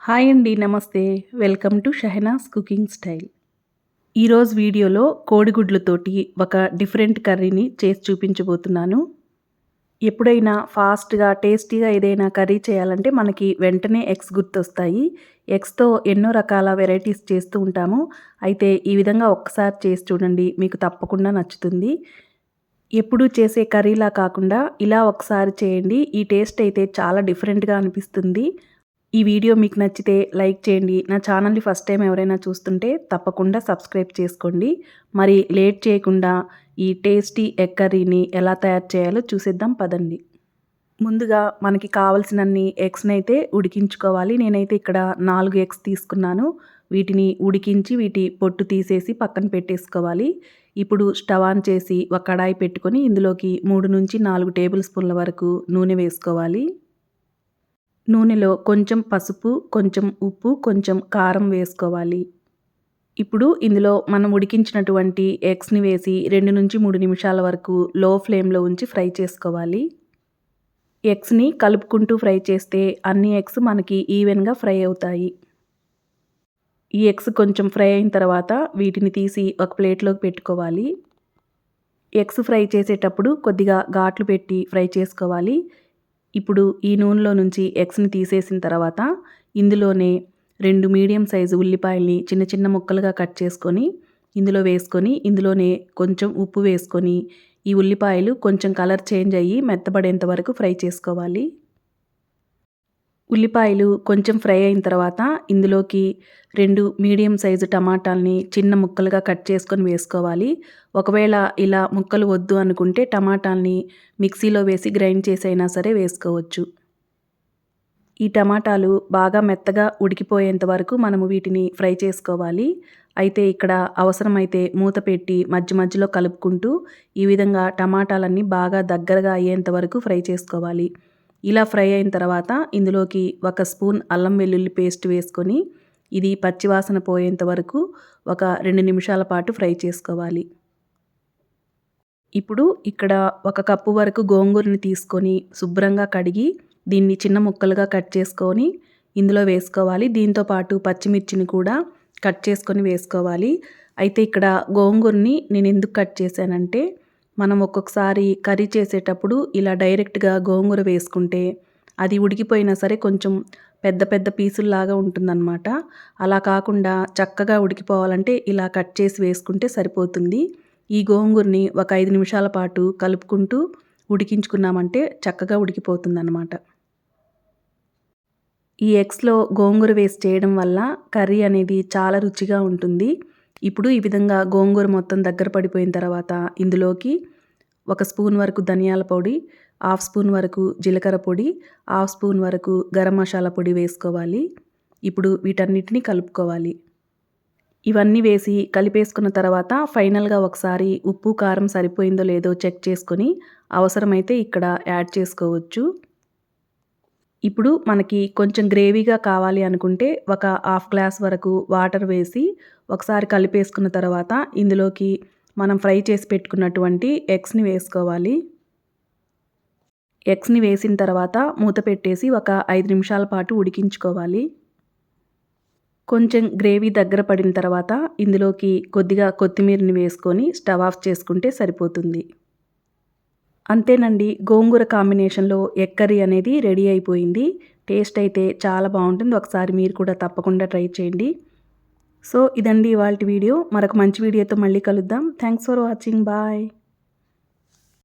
Hi అండి, నమస్తే. Welcome to Shahnaz's cooking style. ఈరోజు వీడియోలో కోడిగుడ్లతోటి ఒక డిఫరెంట్ కర్రీని చేసి చూపించబోతున్నాను. ఎప్పుడైనా ఫాస్ట్గా టేస్టీగా ఏదైనా కర్రీ చేయాలంటే మనకి వెంటనే ఎగ్స్ గుర్తొస్తాయి. ఎగ్స్తో ఎన్నో రకాల వెరైటీస్ చేస్తూ ఉంటాము. అయితే ఈ విధంగా ఒక్కసారి చేసి చూడండి, మీకు తప్పకుండా నచ్చుతుంది. ఎప్పుడూ చేసే కర్రీలా కాకుండా ఇలా ఒకసారి చేయండి. ఈ టేస్ట్ అయితే చాలా డిఫరెంట్గా అనిపిస్తుంది. ఈ వీడియో మీకు నచ్చితే లైక్ చేయండి. నా ఛానల్ని ఫస్ట్ టైం ఎవరైనా చూస్తుంటే తప్పకుండా సబ్స్క్రైబ్ చేసుకోండి. మరి లేట్ చేయకుండా ఈ టేస్టీ ఎగ్ కర్రీని ఎలా తయారు చేయాలో చూసేద్దాం పదండి. ముందుగా మనకి కావాల్సినన్ని ఎగ్స్ని అయితే ఉడికించుకోవాలి. నేనైతే ఇక్కడ 4 ఎగ్స్ తీసుకున్నాను. వీటిని ఉడికించి వీటి పొట్టు తీసేసి పక్కన పెట్టేసుకోవాలి. ఇప్పుడు స్టవ్ ఆన్ చేసి ఒక కడాయి పెట్టుకొని ఇందులోకి 3 నుంచి 4 టేబుల్ స్పూన్ల వరకు నూనె వేసుకోవాలి. నూనెలో కొంచెం పసుపు, కొంచెం ఉప్పు, కొంచెం కారం వేసుకోవాలి. ఇప్పుడు ఇందులో మనం ఉడికించినటువంటి ఎగ్స్ని వేసి 2 నుంచి 3 నిమిషాల వరకు లో ఫ్లేమ్లో ఉంచి ఫ్రై చేసుకోవాలి. ఎగ్స్ని కలుపుకుంటూ ఫ్రై చేస్తే అన్ని ఎగ్స్ మనకి ఈవెన్గా ఫ్రై అవుతాయి. ఈ ఎగ్స్ కొంచెం ఫ్రై అయిన తర్వాత వీటిని తీసి ఒక ప్లేట్లోకి పెట్టుకోవాలి. ఎగ్స్ ఫ్రై చేసేటప్పుడు కొద్దిగా ఘాట్లు పెట్టి ఫ్రై చేసుకోవాలి. ఇప్పుడు ఈ నూనెలో నుంచి ఎగ్స్ని తీసేసిన తర్వాత ఇందులోనే 2 మీడియం సైజు ఉల్లిపాయల్ని చిన్న చిన్న ముక్కలుగా కట్ చేసుకొని ఇందులో వేసుకొని ఇందులోనే కొంచెం ఉప్పు వేసుకొని ఈ ఉల్లిపాయలు కొంచెం కలర్ చేంజ్ అయ్యి మెత్తబడేంత వరకు ఫ్రై చేసుకోవాలి. ఉల్లిపాయలు కొంచెం ఫ్రై అయిన తర్వాత ఇందులోకి 2 మీడియం సైజు టమాటాలని చిన్న ముక్కలుగా కట్ చేసుకొని వేసుకోవాలి. ఒకవేళ ఇలా ముక్కలు వద్దు అనుకుంటే టమాటాలని మిక్సీలో వేసి గ్రైండ్ చేసైనా సరే వేసుకోవచ్చు. ఈ టమాటాలు బాగా మెత్తగా ఉడికిపోయేంత వరకు మనము వీటిని ఫ్రై చేసుకోవాలి. అయితే ఇక్కడ అవసరమైతే మూత పెట్టి మధ్య మధ్యలో కలుపుకుంటూ ఈ విధంగా టమాటాలన్నీ బాగా దగ్గరగా అయ్యేంత వరకు ఫ్రై చేసుకోవాలి. ఇలా ఫ్రై అయిన తర్వాత ఇందులోకి 1 స్పూన్ అల్లం వెల్లుల్లి పేస్ట్ వేసుకొని ఇది పచ్చివాసన పోయేంత వరకు ఒక 2 నిమిషాల పాటు ఫ్రై చేసుకోవాలి. ఇప్పుడు ఇక్కడ 1 కప్పు వరకు గోంగూరని తీసుకొని శుభ్రంగా కడిగి దీన్ని చిన్న ముక్కలుగా కట్ చేసుకొని ఇందులో వేసుకోవాలి. దీంతో పాటు పచ్చిమిర్చిని కూడా కట్ చేసుకొని వేసుకోవాలి. అయితే ఇక్కడ గోంగూరని నేను ఎందుకు కట్ చేశానంటే మనం ఒక్కొక్కసారి కర్రీ చేసేటప్పుడు ఇలా డైరెక్ట్గా గోంగూర వేసుకుంటే అది ఉడికిపోయినా సరే కొంచెం పెద్ద పెద్ద పీసుల్లాగా ఉంటుందన్నమాట. అలా కాకుండా చక్కగా ఉడికిపోవాలంటే ఇలా కట్ చేసి వేసుకుంటే సరిపోతుంది. ఈ గోంగూరని ఒక 5 నిమిషాల పాటు కలుపుకుంటూ ఉడికించుకున్నామంటే చక్కగా ఉడికిపోతుందన్నమాట. ఈ ఎగ్స్లో గోంగూర వేసి చేయడం వల్ల కర్రీ అనేది చాలా రుచిగా ఉంటుంది. ఇప్పుడు ఈ విధంగా గోంగూర మొత్తం దగ్గర పడిపోయిన తర్వాత ఇందులోకి 1 స్పూన్ వరకు ధనియాల పొడి, 1/2 స్పూన్ వరకు జీలకర్ర పొడి, 1/2 స్పూన్ వరకు గరం మసాలా పొడి వేసుకోవాలి. ఇప్పుడు వీటన్నిటిని కలుపుకోవాలి. ఇవన్నీ వేసి కలిపేసుకున్న తర్వాత ఫైనల్గా ఒకసారి ఉప్పు కారం సరిపోయిందో లేదో చెక్ చేసుకొని అవసరమైతే ఇక్కడ యాడ్ చేసుకోవచ్చు. ఇప్పుడు మనకి కొంచెం గ్రేవీగా కావాలి అనుకుంటే ఒక 1/2 గ్లాస్ వరకు వాటర్ వేసి ఒకసారి కలిపేసుకున్న తర్వాత ఇందులోకి మనం ఫ్రై చేసి పెట్టుకున్నటువంటి ఎగ్స్ని వేసుకోవాలి. ఎగ్స్ని వేసిన తర్వాత మూత పెట్టేసి ఒక 5 నిమిషాల పాటు ఉడికించుకోవాలి. కొంచెం గ్రేవీ దగ్గర పడిన తర్వాత ఇందులోకి కొద్దిగా కొత్తిమీరని వేసుకొని స్టవ్ ఆఫ్ చేసుకుంటే సరిపోతుంది. అంతేనండి, గోంగూర కాంబినేషన్లో ఎగ్ కర్రీ అనేది రెడీ అయిపోయింది. టేస్ట్ అయితే చాలా బాగుంటుంది. ఒకసారి మీరు కూడా తప్పకుండా ట్రై చేయండి. సో ఇదండి ఇవాల్టి వీడియో. మరొక మంచి వీడియోతో మళ్ళీ కలుద్దాం. Thanks for watching. బాయ్.